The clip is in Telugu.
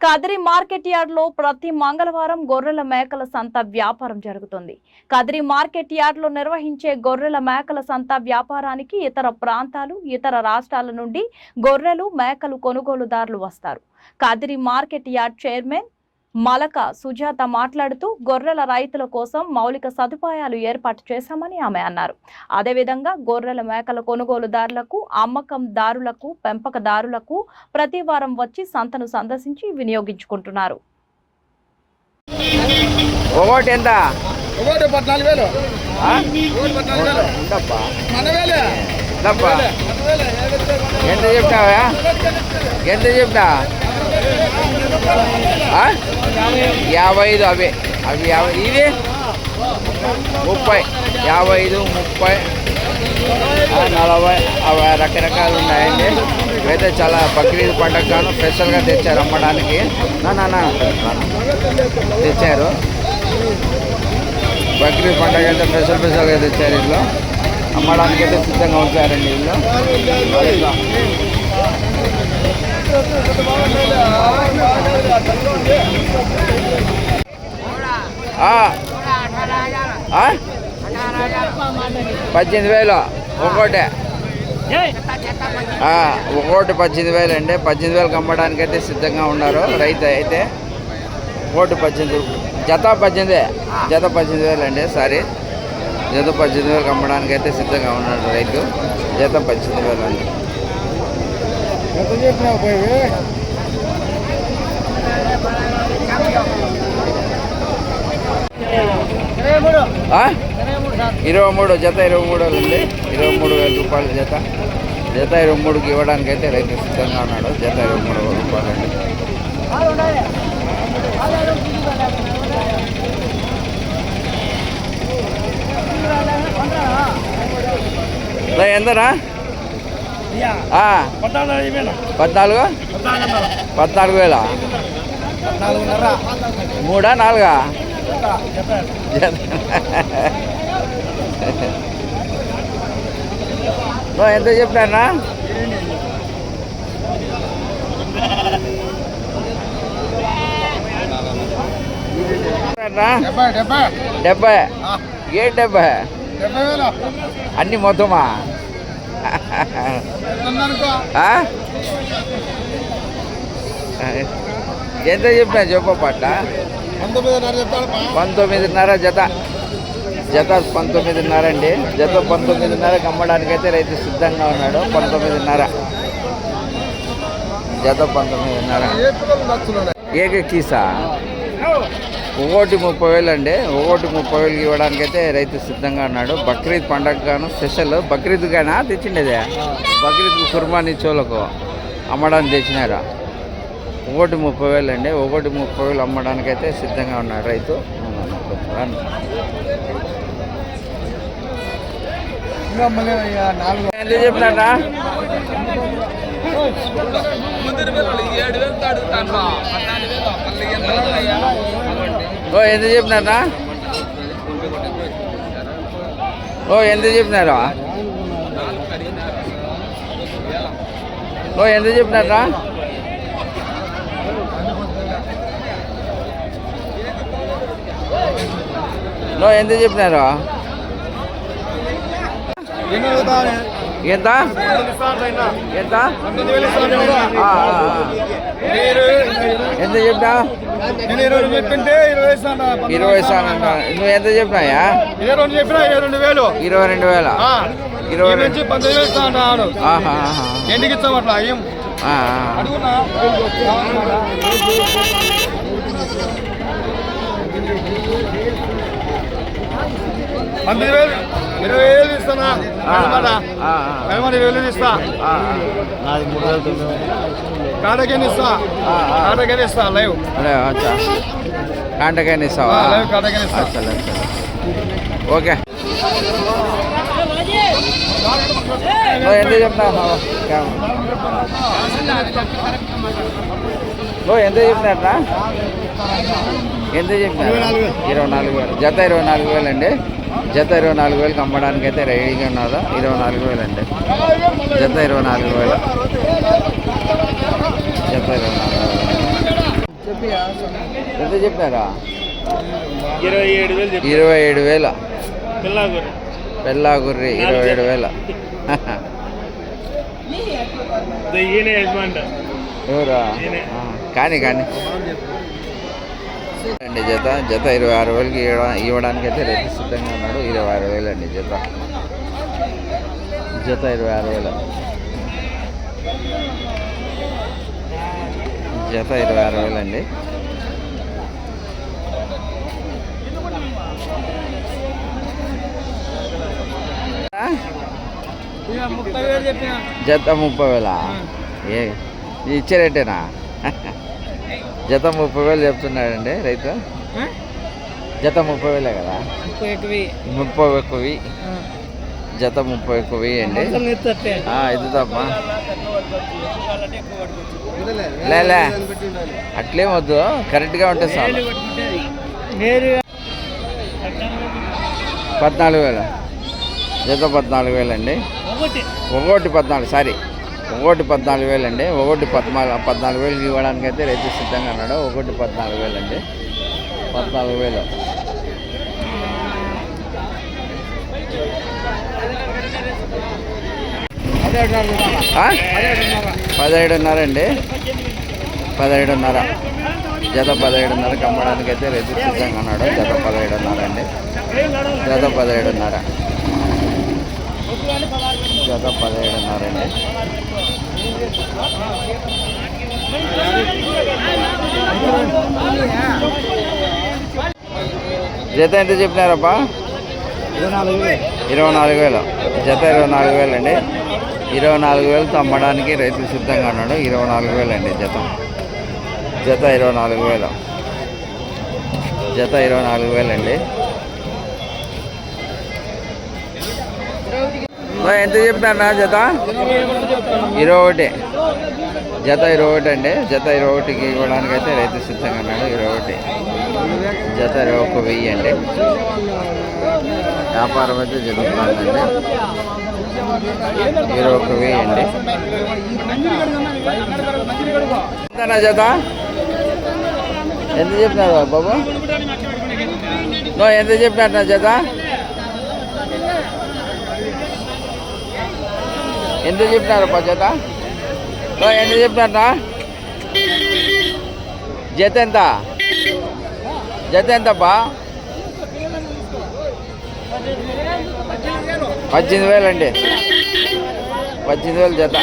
కదిరి మార్కెట్ యార్డ్ లో ప్రతి మంగళవారం గొర్రెల మేకల సంత వ్యాపారం జరుగుతుంది. కదిరి మార్కెట్ యార్డ్ లో నిర్వహించే గొర్రెల మేకల సంత వ్యాపారానికి ఇతర ప్రాంతాలు, ఇతర రాష్ట్రాల నుండి గొర్రెలు, మేకలు కొనుగోలుదారులు వస్తారు. Kadiri market yard chairman Malaka Sujatha మాట్లాడుతూ గొర్రెల రైతుల కోసం మౌలిక సదుపాయాలు ఏర్పాటు చేశామని ఆమె అన్నారు. అదేవిధంగా గొర్రెల మేకల కొనుగోలుదారులకు, అమ్మకందారులకు, పెంపకదారులకు ప్రతి వారం వచ్చి సంతను సందర్శించి వినియోగించుకుంటున్నారు. యాభై ఐదు అవి అవి ఇవి 30, 55, 30, 40 అవి రకరకాలు ఉన్నాయండి. ఇవైతే చాలా బక్రీద్ పండుగ గాను స్పెషల్గా తెచ్చారు అమ్మడానికి. తెచ్చారు బక్రీద్ పండుగ అయితే స్పెషల్గా తెచ్చారు. ఇల్లు అమ్మడానికి అయితే సిద్ధంగా ఉంచారండి. ఇల్లు $18,000 ఒకటి 18,000 అండి. 18,000 అమ్మడానికి అయితే సిద్ధంగా ఉన్నారు రైతు అయితే. ఒకటి 18, జత 18,000 అండి. సారీ, జత 18,000 అమ్మడానికి అయితే సిద్ధంగా ఉన్నాడు రైతు. జత 18,000 అండి. ఎంత చెప్పినావు పోయి 23, జత 23 అండి. 23,000 రూపాయలు జత. జత 23కి ఇవ్వడానికి అయితే రైతు సిద్ధంగా ఉన్నాడు. జత 23,000 రూపాయలు అండి. ఎంతరా? 14,000. 3, 4 ఎంత చెప్పినా? 70. ఏ 70? అన్ని మొత్తమా? ఎంత చెప్పినా చెప్ప పట్ల 19,500 జత. జత 19,500 అండి. జత 19,500కి అమ్మడానికి అయితే రైతు సిద్ధంగా ఉన్నాడు. 19,500 జత 19,500. ఏక కీసా ఒకటి 30,000 అండి. ఒకటి 30,000కి ఇవ్వడానికి అయితే రైతు సిద్ధంగా ఉన్నాడు. బక్రీద్ పండగ గాను స్పెషల్. బక్రీద్ గానా తెచ్చిండేదే. బక్రీద్ కుర్బానీ చోలకు అమ్మడానికి తెచ్చినారా. ఒకటి 30,000 అండి. ఒకటి 30,000 అమ్మడానికి అయితే సిద్ధంగా ఉన్నాడు రైతు. ఎంత చెప్పినారా? ఎంత చెప్పినారా? ఎంత చెప్పినారా? ఎంత చెప్పినారా? ఎంత చెప్పినారా? ఎంత ఎంత ఎంత చెప్పినా? 20 సార్లు. నువ్వు ఎంత చెప్పినాయా? 22,000. 20 నుంచి 15,000 ఇంటికి ఇస్తామట్లా. ఏం 20,000 ఇస్తానా? 20,000 ఇస్తా. కాటకేని ఇస్తా. కాటకేని ఇస్తా. లైవ్ కాటకేని ఇస్తావా? లైవ్ కాటకేని ఇస్తా. ఓకే. ఎంత చెప్తా? ఎంత చెప్పినట్రా? ఎంత చెప్పినారు? 24,000. జత 24,000 అండి. జత 24,000కి అమ్మడానికి అయితే రెడీగా ఉన్నదా? 24,000 అండి. జత 24,000. జత 24,000. ఎంత చెప్పినారా? 27,000 27,000. పిల్లాగురు పెళ్ళాగుర్రి 27,000. ఈయన యజమాని ఎవరా? కానీ కానీ అండి జత 26,000కి ఇవ్వడానికి అయితే రైతు సిద్ధంగా ఉన్నాడు. 26,000 అండి జత 26,000. జత 26,000 అండి. జత 30,000. ఏ ఇచ్చే రేటేనా? జత 30,000 చెప్తున్నాడండి రైతు. జత 30,000 కదా? 30,000. జత 30,000 అండి. ఇది తప్ప లే అట్లేం వద్దు, కరెక్ట్గా ఉంటే చాలు. 14,000. జత 14,000 అండి. ఒకటి 14, సారీ, ఒకటి 14,000 అండి. ఒకటి 14,000 ఇవ్వడానికి అయితే రైతు సిద్ధంగా ఉన్నాడు. ఒకటి 14,000 అండి. 14,000. ఆ? 17,500 అండి. 17,500. జత 17,500 అమ్మడానికి అయితే రైతు సిద్ధంగా ఉన్నాడు. జత 17,500 అండి. జత 17,500. జత 17,500 అండి. జత ఎంత చెప్పినారప్పా? 24,000. జత 24,000 అండి. 24,000తో అమ్మడానికి రైతు సిద్ధంగా ఉన్నాడు. 24,000 అండి జత. జత 24,000. జత 24,000 అండి. ఎంత చెప్పినా జత? 21. జత 21 అండి. జత 21కి ఇవ్వడానికి అయితే రైతు సిద్ధంగా ఉన్నాడు. 21. జత 21,000 అండి. వ్యాపారం అయితే జరుగుతుందండి. 21,000 అండి. ఎంతనా జత? ఎంత చెప్పినారు బాబు? ఎంత చెప్పినారు నా జత? ఎంత చెప్పినారప్పా జత? ఎంత చెప్పినారా? జత ఎంత? జత ఎంతప్పా? 18,000 అండి. 18,000 జత.